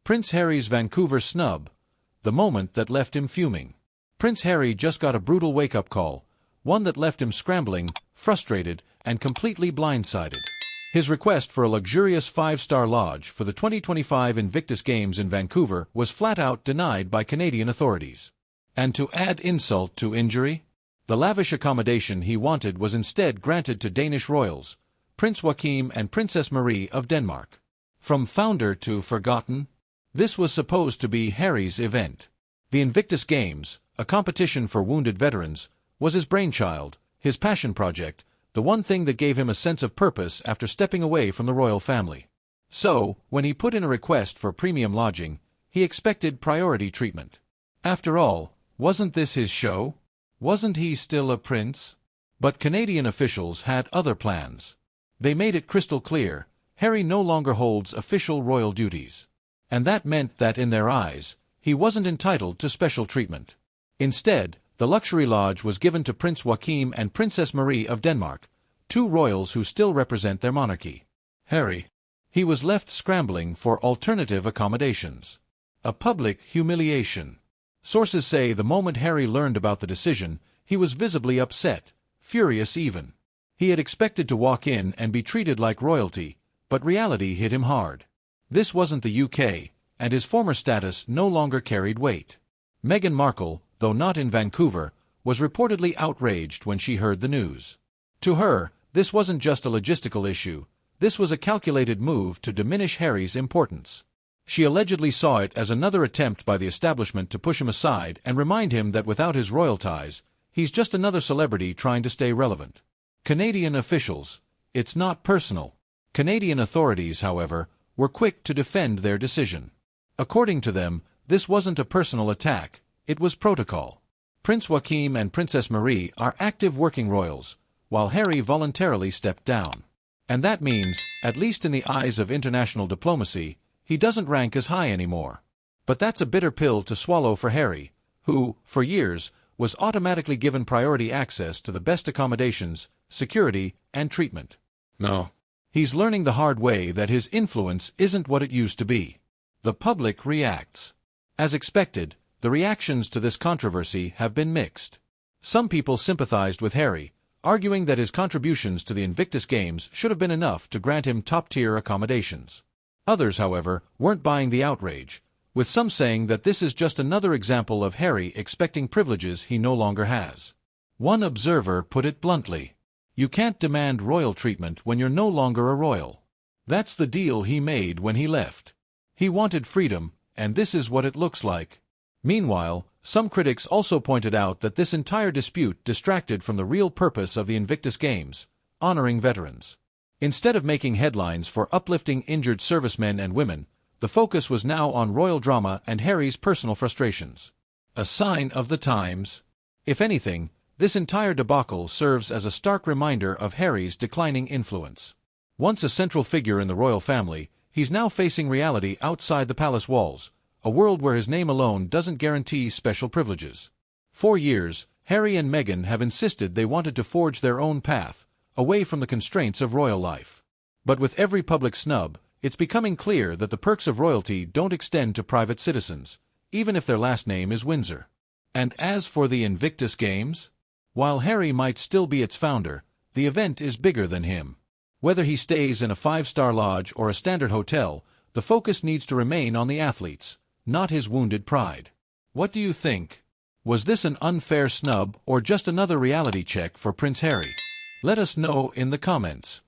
Prince Harry's Vancouver snub, the moment that left him fuming. Prince Harry just got a brutal wake-up call, one that left him scrambling, frustrated, and completely blindsided. His request for a luxurious 5-star lodge for the 2025 Invictus Games in Vancouver was flat-out denied by Canadian authorities. And to add insult to injury, the lavish accommodation he wanted was instead granted to Danish royals, Prince Joachim and Princess Marie of Denmark. From founder to forgotten, this was supposed to be Harry's event. The Invictus Games, a competition for wounded veterans, was his brainchild, his passion project, the one thing that gave him a sense of purpose after stepping away from the royal family. So, when he put in a request for premium lodging, he expected priority treatment. After all, wasn't this his show? Wasn't he still a prince? But Canadian officials had other plans. They made it crystal clear, Harry no longer holds official royal duties. And that meant that in their eyes, he wasn't entitled to special treatment. Instead, the luxury lodge was given to Prince Joachim and Princess Marie of Denmark, two royals who still represent their monarchy. Harry. He was left scrambling for alternative accommodations. A public humiliation. Sources say the moment Harry learned about the decision, he was visibly upset, furious even. He had expected to walk in and be treated like royalty, but reality hit him hard. This wasn't the UK, and his former status no longer carried weight. Meghan Markle, though not in Vancouver, was reportedly outraged when she heard the news. To her, this wasn't just a logistical issue, this was a calculated move to diminish Harry's importance. She allegedly saw it as another attempt by the establishment to push him aside and remind him that without his royal ties, he's just another celebrity trying to stay relevant. Canadian officials. It's not personal. Canadian authorities, however, were quick to defend their decision. According to them, this wasn't a personal attack, it was protocol. Prince Joachim and Princess Marie are active working royals, while Harry voluntarily stepped down. And that means, at least in the eyes of international diplomacy, he doesn't rank as high anymore. But that's a bitter pill to swallow for Harry, who, for years, was automatically given priority access to the best accommodations, security, and treatment. No. He's learning the hard way that his influence isn't what it used to be. The public reacts. As expected, the reactions to this controversy have been mixed. Some people sympathized with Harry, arguing that his contributions to the Invictus Games should have been enough to grant him top-tier accommodations. Others, however, weren't buying the outrage, with some saying that this is just another example of Harry expecting privileges he no longer has. One observer put it bluntly, "You can't demand royal treatment when you're no longer a royal." That's the deal he made when he left. He wanted freedom, and this is what it looks like. Meanwhile, some critics also pointed out that this entire dispute distracted from the real purpose of the Invictus Games, honoring veterans. Instead of making headlines for uplifting injured servicemen and women, the focus was now on royal drama and Harry's personal frustrations. A sign of the times. If anything, this entire debacle serves as a stark reminder of Harry's declining influence. Once a central figure in the royal family, he's now facing reality outside the palace walls, a world where his name alone doesn't guarantee special privileges. For years, Harry and Meghan have insisted they wanted to forge their own path, away from the constraints of royal life. But with every public snub, it's becoming clear that the perks of royalty don't extend to private citizens, even if their last name is Windsor. And as for the Invictus Games, while Harry might still be its founder, the event is bigger than him. Whether he stays in a 5-star lodge or a standard hotel, the focus needs to remain on the athletes, not his wounded pride. What do you think? Was this an unfair snub or just another reality check for Prince Harry? Let us know in the comments.